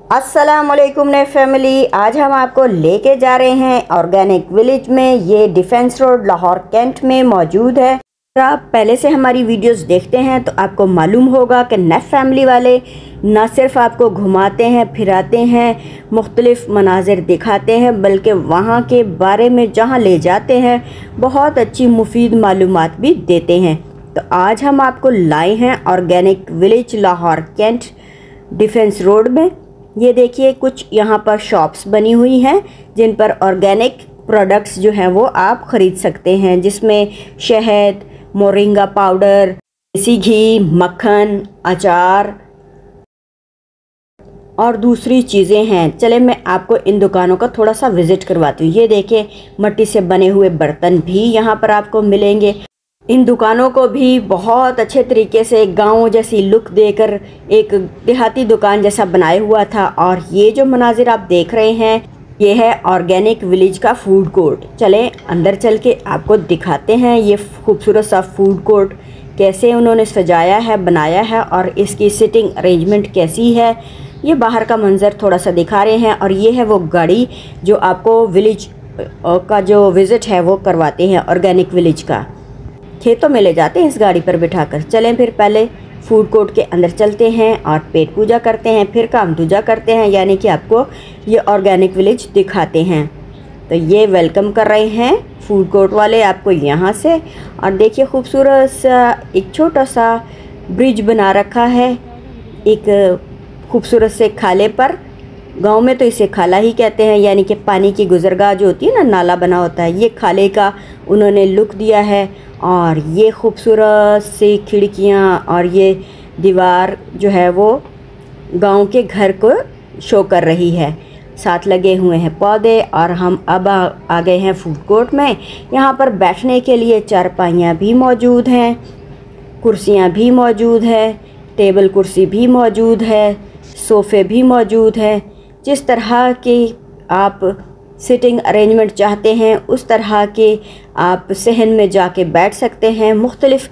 अस्सलाम वालेकुम ने फैमिली, आज हम आपको लेके जा रहे हैं ऑर्गेनिक विलेज में। ये डिफेंस रोड लाहौर कैंट में मौजूद है। अगर आप पहले से हमारी वीडियोस देखते हैं तो आपको मालूम होगा कि नेफ फैमिली वाले न सिर्फ आपको घुमाते हैं फिराते हैं, मुख्तलिफ मनाजिर दिखाते हैं, बल्कि वहाँ के बारे में जहाँ ले जाते हैं बहुत अच्छी मुफीद मालूमात भी देते हैं। तो आज हम आपको लाए हैं organic village Lahore cantt defence road में। ये देखिए कुछ यहाँ पर शॉप्स बनी हुई हैं जिन पर ऑर्गेनिक प्रोडक्ट्स जो हैं वो आप ख़रीद सकते हैं, जिसमें शहद, मोरिंगा पाउडर, देसी घी, मक्खन, अचार और दूसरी चीज़ें हैं। चले मैं आपको इन दुकानों का थोड़ा सा विज़िट करवाती हूँ। ये देखिए मिट्टी से बने हुए बर्तन भी यहाँ पर आपको मिलेंगे। इन दुकानों को भी बहुत अच्छे तरीके से गांव जैसी लुक देकर एक देहाती दुकान जैसा बनाया हुआ था। और ये जो मनाजिर आप देख रहे हैं ये है ऑर्गेनिक विलेज का फूड कोर्ट। चलें अंदर चल के आपको दिखाते हैं ये खूबसूरत सा फूड कोर्ट कैसे उन्होंने सजाया है, बनाया है और इसकी सिटिंग अरेंजमेंट कैसी है। ये बाहर का मंज़र थोड़ा सा दिखा रहे हैं। और ये है वो गाड़ी जो आपको विलेज का जो विज़िट है वो करवाते हैं, ऑर्गेनिक विलेज का। खेतों में ले जाते हैं इस गाड़ी पर बिठाकर। चलें फिर पहले फूड कोर्ट के अंदर चलते हैं और पेट पूजा करते हैं, फिर काम दूजा करते हैं, यानी कि आपको ये ऑर्गेनिक विलेज दिखाते हैं। तो ये वेलकम कर रहे हैं फूड कोर्ट वाले आपको यहाँ से। और देखिए खूबसूरत सा एक छोटा सा ब्रिज बना रखा है एक खूबसूरत से खाले पर। गांव में तो इसे खाला ही कहते हैं, यानी कि पानी की गुजरगाह जो होती है ना, नाला बना होता है, ये खाले का उन्होंने लुक दिया है। और ये खूबसूरत सी खिड़कियाँ और ये दीवार जो है वो गांव के घर को शो कर रही है। साथ लगे हुए हैं पौधे। और हम अब आ गए हैं फूड कोर्ट में। यहाँ पर बैठने के लिए चारपाइयाँ भी मौजूद हैं, कुर्सियाँ भी मौजूद है, टेबल कुर्सी भी मौजूद है, सोफ़े भी मौजूद है। जिस तरह की आप सिटिंग अरेंजमेंट चाहते हैं उस तरह के आप सहन में जाके बैठ सकते हैं। मुख्तलिफ़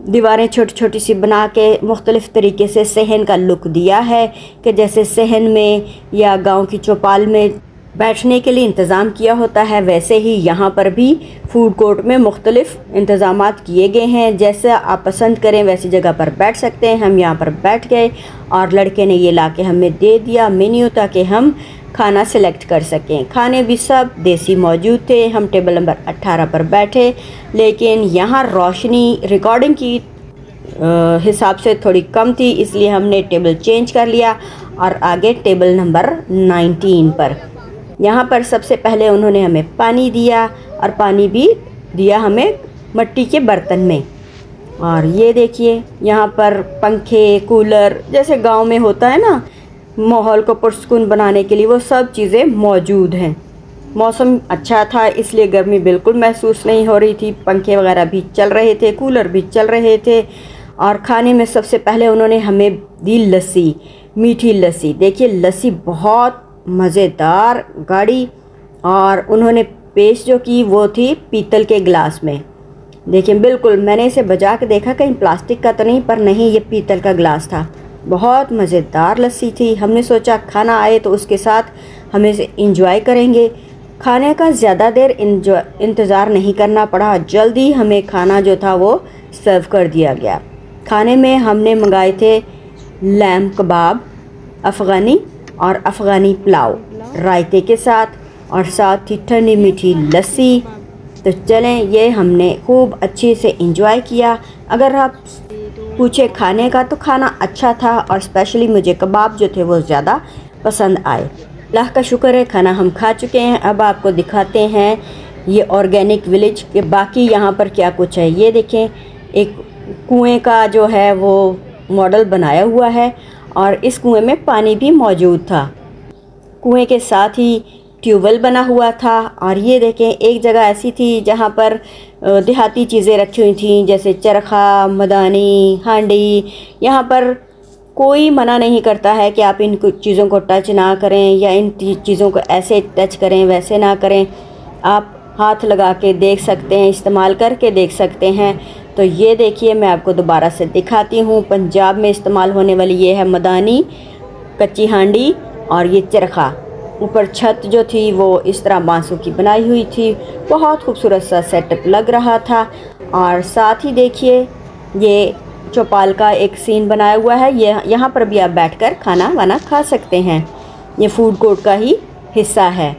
दीवारें छोटी छोटी सी बना के मुख्तलिफ़ तरीके से सहन का लुक दिया है कि जैसे सहन में या गांव की चौपाल में बैठने के लिए इंतज़ाम किया होता है, वैसे ही यहाँ पर भी फूड कोर्ट में मुख्तलिफ़ इंतज़ामात किए गए हैं। जैसे आप पसंद करें वैसी जगह पर बैठ सकते हैं। हम यहाँ पर बैठ गए और लड़के ने ये ला के हमें दे दिया मेन्यू ताकि हम खाना सेलेक्ट कर सकें। खाने भी सब देसी मौजूद थे। हम टेबल नंबर 18 पर बैठे, लेकिन यहाँ रोशनी रिकॉर्डिंग की हिसाब से थोड़ी कम थी, इसलिए हमने टेबल चेंज कर लिया और आगे टेबल नंबर 19 पर। यहाँ पर सबसे पहले उन्होंने हमें पानी दिया और पानी भी दिया हमें मिट्टी के बर्तन में। और ये देखिए यहाँ पर पंखे, कूलर जैसे गांव में होता है ना, माहौल को पुरसुकून बनाने के लिए वो सब चीज़ें मौजूद हैं। मौसम अच्छा था इसलिए गर्मी बिल्कुल महसूस नहीं हो रही थी। पंखे वगैरह भी चल रहे थे, कूलर भी चल रहे थे। और खाने में सबसे पहले उन्होंने हमें दी लस्सी, मीठी लस्सी। देखिए लस्सी बहुत मज़ेदार गाढ़ी। और उन्होंने पेश जो की वो थी पीतल के गिलास में। देखिए बिल्कुल मैंने इसे बजा के देखा कहीं प्लास्टिक का तो नहीं, पर नहीं, ये पीतल का गिलास था। बहुत मज़ेदार लस्सी थी। हमने सोचा खाना आए तो उसके साथ हम इसे इंजॉय करेंगे। खाने का ज़्यादा देर इंतज़ार नहीं करना पड़ा, जल्दी हमें खाना जो था वो सर्व कर दिया गया। खाने में हमने मंगाए थे लैम कबाब अफ़गानी और अफ़गानी पुलाव रायते के साथ, और साथ ही ठंडी मीठी लस्सी। तो चलें ये हमने खूब अच्छे से इंजॉय किया। अगर आप पूछे खाने का तो खाना अच्छा था और स्पेशली मुझे कबाब जो थे वो ज़्यादा पसंद आए। अल्लाह का शुक्र है खाना हम खा चुके हैं। अब आपको दिखाते हैं ये ऑर्गेनिक विलेज के बाकी यहाँ पर क्या कुछ है। ये देखें एक कुएं का जो है वो मॉडल बनाया हुआ है और इस कुएं में पानी भी मौजूद था। कुएं के साथ ही ट्यूबवेल बना हुआ था। और ये देखें एक जगह ऐसी थी जहाँ पर देहाती चीज़ें रखी हुई थी, जैसे चरखा, मदानी, हांडी। यहाँ पर कोई मना नहीं करता है कि आप इन चीज़ों को टच ना करें या इन चीज़ों को ऐसे टच करें वैसे ना करें। आप हाथ लगा के देख सकते हैं, इस्तेमाल करके देख सकते हैं। तो ये देखिए मैं आपको दोबारा से दिखाती हूँ। पंजाब में इस्तेमाल होने वाली ये है मदानी, कच्ची हांडी और ये चरखा, ऊपर छत जो थी वो इस तरह बांसों की बनाई हुई थी। बहुत खूबसूरत सा सेटअप लग रहा था। और साथ ही देखिए ये चौपाल का एक सीन बनाया हुआ है। ये यहाँ पर भी आप बैठकर खाना वाना खा सकते हैं। ये फूड कोर्ट का ही हिस्सा है।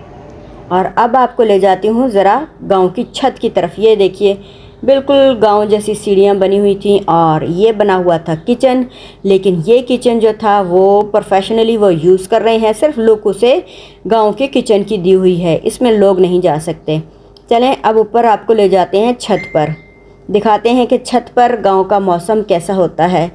और अब आपको ले जाती हूँ ज़रा गांव की छत की तरफ। ये देखिए बिल्कुल गांव जैसी सीढ़ियाँ बनी हुई थी और ये बना हुआ था किचन। लेकिन ये किचन जो था वो प्रोफेशनली वो यूज़ कर रहे हैं, सिर्फ लुक उसे गांव के किचन की दी हुई है, इसमें लोग नहीं जा सकते। चलें अब ऊपर आपको ले जाते हैं छत पर, दिखाते हैं कि छत पर गांव का मौसम कैसा होता है।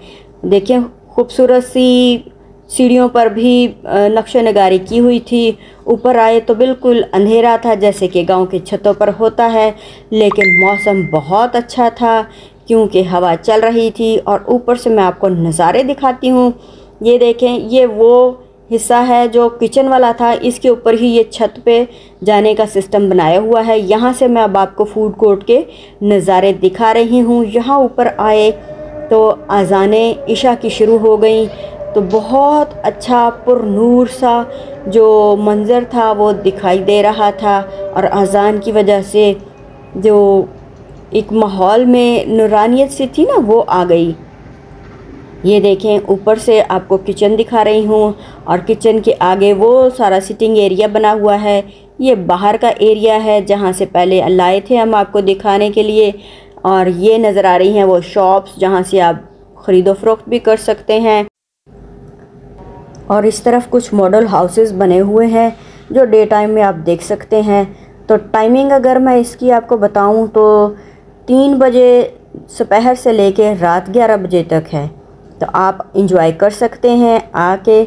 देखिए खूबसूरत सी सीढ़ियों पर भी नक्शे नगारी की हुई थी। ऊपर आए तो बिल्कुल अंधेरा था जैसे कि गांव की छतों पर होता है, लेकिन मौसम बहुत अच्छा था क्योंकि हवा चल रही थी। और ऊपर से मैं आपको नज़ारे दिखाती हूँ। ये देखें, ये वो हिस्सा है जो किचन वाला था, इसके ऊपर ही ये छत पे जाने का सिस्टम बनाया हुआ है। यहाँ से मैं अब आपको फूड कोर्ट के नज़ारे दिखा रही हूँ। यहाँ ऊपर आए तो अज़ाने इशा की शुरू हो गई, तो बहुत अच्छा पुरनूर सा जो मंज़र था वो दिखाई दे रहा था। और अज़ान की वजह से जो एक माहौल में नूरानियत सी थी ना वो आ गई। ये देखें ऊपर से आपको किचन दिखा रही हूँ और किचन के आगे वो सारा सिटिंग एरिया बना हुआ है। ये बाहर का एरिया है जहाँ से पहले लाए थे हम आपको दिखाने के लिए। और ये नज़र आ रही हैं वो शॉप्स जहाँ से आप ख़रीदो फ़रोख्त भी कर सकते हैं। और इस तरफ कुछ मॉडल हाउसेस बने हुए हैं जो डे टाइम में आप देख सकते हैं। तो टाइमिंग अगर मैं इसकी आपको बताऊं तो 3 बजे दोपहर से लेके रात 11 बजे तक है। तो आप इंजॉय कर सकते हैं आके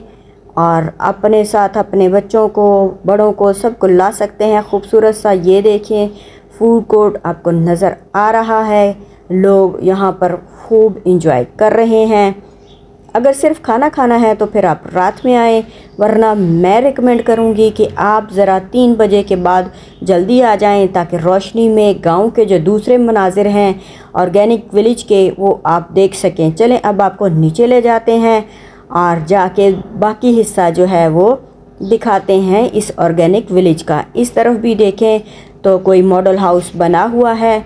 और अपने साथ अपने बच्चों को, बड़ों को, सबको ला सकते हैं। खूबसूरत सा ये देखिए फूड कोर्ट आपको नज़र आ रहा है। लोग यहाँ पर खूब इंजॉय कर रहे हैं। अगर सिर्फ खाना खाना है तो फिर आप रात में आएँ, वरना मैं रिकमेंड करूँगी कि आप ज़रा 3 बजे के बाद जल्दी आ जाएं ताकि रोशनी में गांव के जो दूसरे मनाजिर हैं ऑर्गेनिक विलेज के वो आप देख सकें। चलें अब आपको नीचे ले जाते हैं और जाके बाकी हिस्सा जो है वो दिखाते हैं इस ऑर्गेनिक विलेज का। इस तरफ भी देखें तो कोई मॉडल हाउस बना हुआ है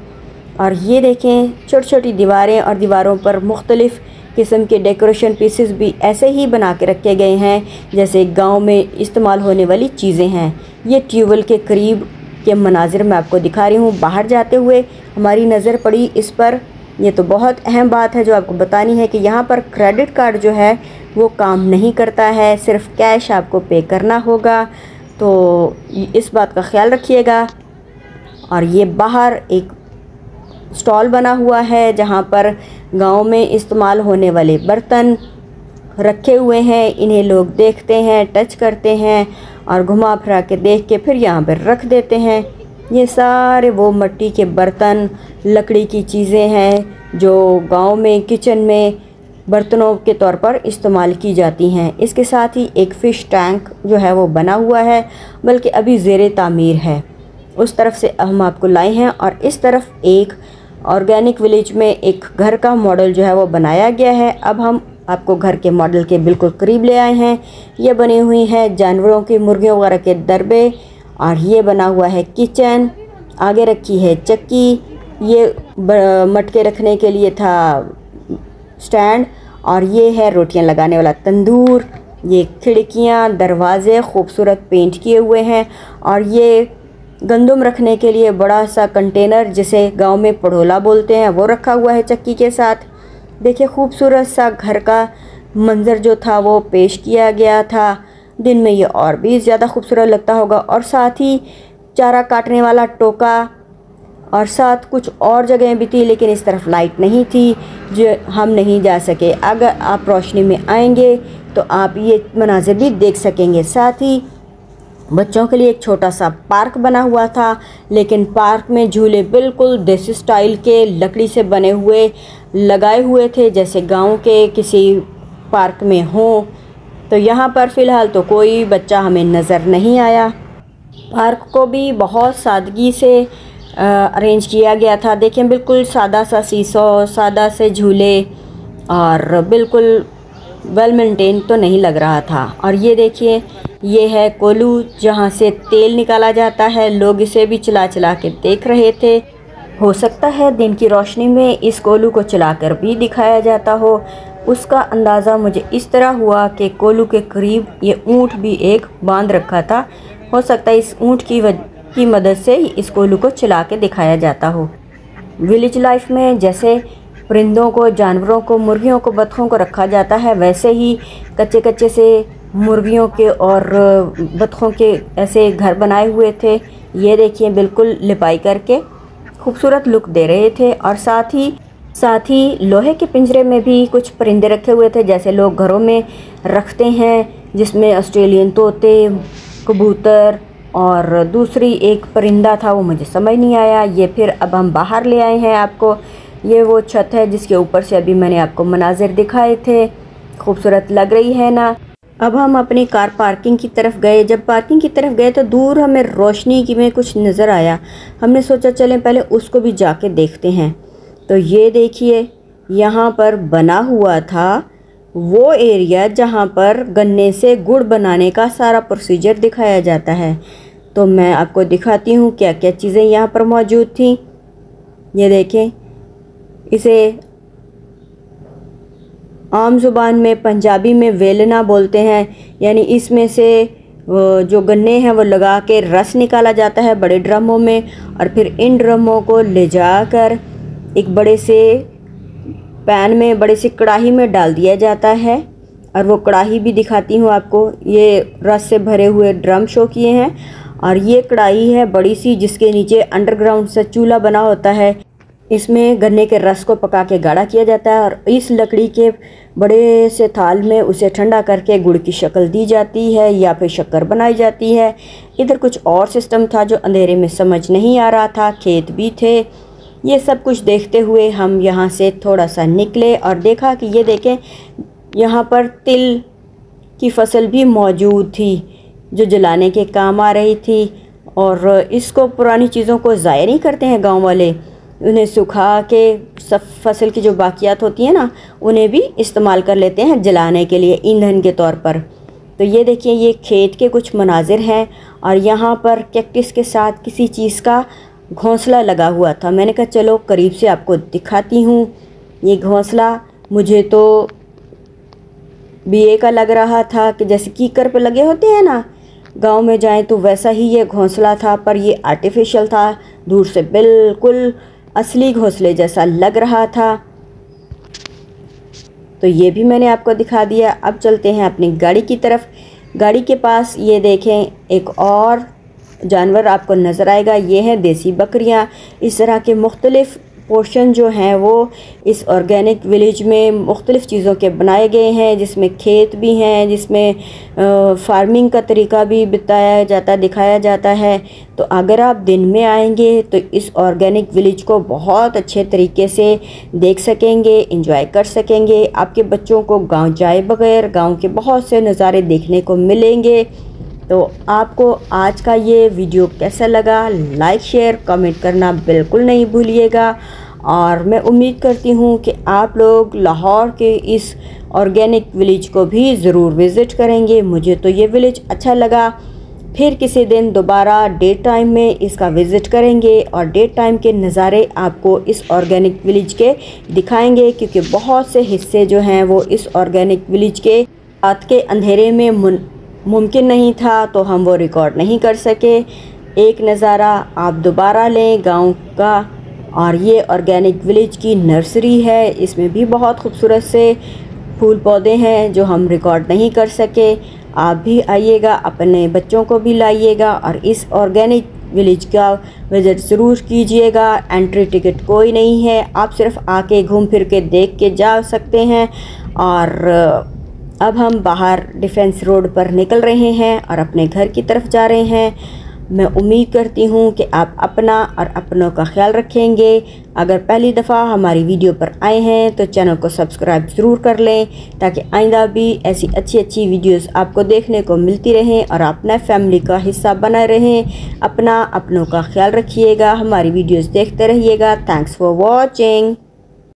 और ये देखें छोटी छोटी दीवारें और दीवारों पर मुख्तलिफ़ किस्म के डेकोरेशन पीसेस भी ऐसे ही बना के रखे गए हैं जैसे गांव में इस्तेमाल होने वाली चीज़ें हैं। ये ट्यूबवेल के करीब के मनाजिर मैं आपको दिखा रही हूँ। बाहर जाते हुए हमारी नज़र पड़ी इस पर। ये तो बहुत अहम बात है जो आपको बतानी है कि यहाँ पर क्रेडिट कार्ड जो है वो काम नहीं करता है, सिर्फ कैश आपको पे करना होगा। तो इस बात का ख्याल रखिएगा। और ये बाहर एक स्टॉल बना हुआ है जहाँ पर गांव में इस्तेमाल होने वाले बर्तन रखे हुए हैं। इन्हें लोग देखते हैं, टच करते हैं और घुमा फिरा के देख के फिर यहाँ पर रख देते हैं। ये सारे वो मिट्टी के बर्तन, लकड़ी की चीज़ें हैं जो गांव में किचन में बर्तनों के तौर पर इस्तेमाल की जाती हैं। इसके साथ ही एक फ़िश टैंक जो है वो बना हुआ है, बल्कि अभी ज़ेरे तामीर है। उस तरफ से हम आपको लाए हैं। और इस तरफ एक ऑर्गेनिक विलेज में एक घर का मॉडल जो है वो बनाया गया है। अब हम आपको घर के मॉडल के बिल्कुल करीब ले आए हैं। ये बनी हुई है जानवरों की, मुर्गियों वगैरह के दरबे और ये बना हुआ है किचन। आगे रखी है चक्की, ये मटके रखने के लिए था स्टैंड और ये है रोटियां लगाने वाला तंदूर। ये खिड़कियां, दरवाजे खूबसूरत पेंट किए हुए हैं और ये गंदम रखने के लिए बड़ा सा कंटेनर जिसे गांव में पड़ोला बोलते हैं वो रखा हुआ है चक्की के साथ। देखिए खूबसूरत सा घर का मंजर जो था वो पेश किया गया था। दिन में ये और भी ज़्यादा खूबसूरत लगता होगा। और साथ ही चारा काटने वाला टोका और साथ कुछ और जगहें भी थी, लेकिन इस तरफ लाइट नहीं थी जो हम नहीं जा सके। अगर आप रोशनी में आएंगे तो आप ये मनाजिर भी देख सकेंगे। साथ ही बच्चों के लिए एक छोटा सा पार्क बना हुआ था, लेकिन पार्क में झूले बिल्कुल देसी स्टाइल के लकड़ी से बने हुए लगाए हुए थे जैसे गांव के किसी पार्क में हो। तो यहाँ पर फ़िलहाल तो कोई बच्चा हमें नज़र नहीं आया। पार्क को भी बहुत सादगी से अरेंज किया गया था। देखें बिल्कुल सादा सा सीसो, सादा से झूले और बिल्कुल वेल मेंटेन तो नहीं लग रहा था। और ये देखिए ये है कोलू जहाँ से तेल निकाला जाता है। लोग इसे भी चला चला के देख रहे थे। हो सकता है दिन की रोशनी में इस कोलू को चलाकर भी दिखाया जाता हो। उसका अंदाज़ा मुझे इस तरह हुआ कि कोलू के करीब ये ऊँट भी एक बांध रखा था। हो सकता है इस ऊँट की मदद से इस कोलू को चला के दिखाया जाता हो। विलेज लाइफ में जैसे परिंदों को, जानवरों को, मुर्गियों को, बतखों को रखा जाता है, वैसे ही कच्चे कच्चे से मुर्गियों के और बतखों के ऐसे घर बनाए हुए थे। ये देखिए बिल्कुल लिपाई करके खूबसूरत लुक दे रहे थे। और साथ ही लोहे के पिंजरे में भी कुछ परिंदे रखे हुए थे, जैसे लोग घरों में रखते हैं, जिसमें ऑस्ट्रेलियन तोते, कबूतर और दूसरी एक परिंदा था, वो मुझे समझ नहीं आया। ये फिर अब हम बाहर ले आए हैं आपको। ये वो छत है जिसके ऊपर से अभी मैंने आपको मनाजिर दिखाए थे। खूबसूरत लग रही है ना। अब हम अपनी कार पार्किंग की तरफ गए। जब पार्किंग की तरफ गए तो दूर हमें रोशनी की में कुछ नज़र आया। हमने सोचा चलें पहले उसको भी जाके देखते हैं। तो ये देखिए यहाँ पर बना हुआ था वो एरिया जहाँ पर गन्ने से गुड़ बनाने का सारा प्रोसीजर दिखाया जाता है। तो मैं आपको दिखाती हूँ क्या क्या चीज़ें यहाँ पर मौजूद थी। ये देखें, इसे आम ज़ुबान में पंजाबी में वेलना बोलते हैं। यानी इसमें से जो गन्ने हैं वो लगा के रस निकाला जाता है बड़े ड्रमों में, और फिर इन ड्रमों को ले जाकर एक बड़े से पैन में, बड़े से कढ़ाई में डाल दिया जाता है। और वो कढ़ाई भी दिखाती हूँ आपको। ये रस से भरे हुए ड्रम शो किए हैं। और ये कढ़ाई है बड़ी सी, जिसके नीचे अंडरग्राउंड से चूल्हा बना होता है। इसमें गन्ने के रस को पका के गाढ़ा किया जाता है और इस लकड़ी के बड़े से थाल में उसे ठंडा करके गुड़ की शक्ल दी जाती है या फिर शक्कर बनाई जाती है। इधर कुछ और सिस्टम था जो अंधेरे में समझ नहीं आ रहा था। खेत भी थे। ये सब कुछ देखते हुए हम यहाँ से थोड़ा सा निकले और देखा कि ये देखें, यहाँ पर तिल की फसल भी मौजूद थी जो जलाने के काम आ रही थी। और इसको, पुरानी चीज़ों को ज़ाया नहीं करते हैं गांव वाले, उन्हें सुखा के सब फसल की जो बाकियात होती हैं ना, उन्हें भी इस्तेमाल कर लेते हैं जलाने के लिए, ईंधन के तौर पर। तो ये देखिए, ये खेत के कुछ मनाजिर हैं। और यहाँ पर कैक्टस के साथ किसी चीज़ का घोंसला लगा हुआ था। मैंने कहा चलो करीब से आपको दिखाती हूँ। ये घोंसला मुझे तो बीए का लग रहा था कि जैसे कीकर पे लगे होते हैं ना गांव में जाएं, तो वैसा ही ये घोंसला था, पर ये आर्टिफिशियल था। दूर से बिल्कुल असली घोंसले जैसा लग रहा था। तो ये भी मैंने आपको दिखा दिया। अब चलते हैं अपनी गाड़ी की तरफ। गाड़ी के पास ये देखें, एक और जानवर आपको नज़र आएगा। ये हैं देसी बकरियां। इस तरह के मुख्तलिफ़ पोर्शन जो हैं वो इस ऑर्गेनिक विलेज में मुख्तलिफ़ चीज़ों के बनाए गए हैं, जिसमें खेत भी हैं, जिसमें फार्मिंग का तरीका भी बताया जाता, दिखाया जाता है। तो अगर आप दिन में आएंगे तो इस ऑर्गेनिक विलेज को बहुत अच्छे तरीके से देख सकेंगे, एंजॉय कर सकेंगे। आपके बच्चों को गांव जाए बगैर गांव के बहुत से नज़ारे देखने को मिलेंगे। तो आपको आज का ये वीडियो कैसा लगा, लाइक शेयर कमेंट करना बिल्कुल नहीं भूलिएगा। और मैं उम्मीद करती हूँ कि आप लोग लाहौर के इस ऑर्गेनिक विलेज को भी ज़रूर विज़िट करेंगे। मुझे तो ये विलेज अच्छा लगा। फिर किसी दिन दोबारा डे टाइम में इसका विज़िट करेंगे और डे टाइम के नज़ारे आपको इस ऑर्गेनिक विलेज के दिखाएंगे, क्योंकि बहुत से हिस्से जो हैं वो इस ऑर्गेनिक विलेज के रात के अंधेरे में मुमकिन नहीं था, तो हम वो रिकॉर्ड नहीं कर सके। एक नज़ारा आप दोबारा लें गांव का। और ये ऑर्गेनिक विलेज की नर्सरी है। इसमें भी बहुत खूबसूरत से फूल पौधे हैं जो हम रिकॉर्ड नहीं कर सके। आप भी आइएगा, अपने बच्चों को भी लाइएगा और इस ऑर्गेनिक विलेज का विज़िट ज़रूर कीजिएगा। एंट्री टिकट कोई नहीं है, आप सिर्फ आके घूम फिर के देख के जा सकते हैं। और अब हम बाहर डिफेंस रोड पर निकल रहे हैं और अपने घर की तरफ जा रहे हैं। मैं उम्मीद करती हूँ कि आप अपना और अपनों का ख्याल रखेंगे। अगर पहली दफ़ा हमारी वीडियो पर आए हैं तो चैनल को सब्सक्राइब ज़रूर कर लें, ताकि आइंदा भी ऐसी अच्छी अच्छी वीडियोस आपको देखने को मिलती रहें और अपना फैमिली का हिस्सा बना रहें। अपना अपनों का ख्याल रखिएगा, हमारी वीडियोस देखते रहिएगा। Thanks for watching.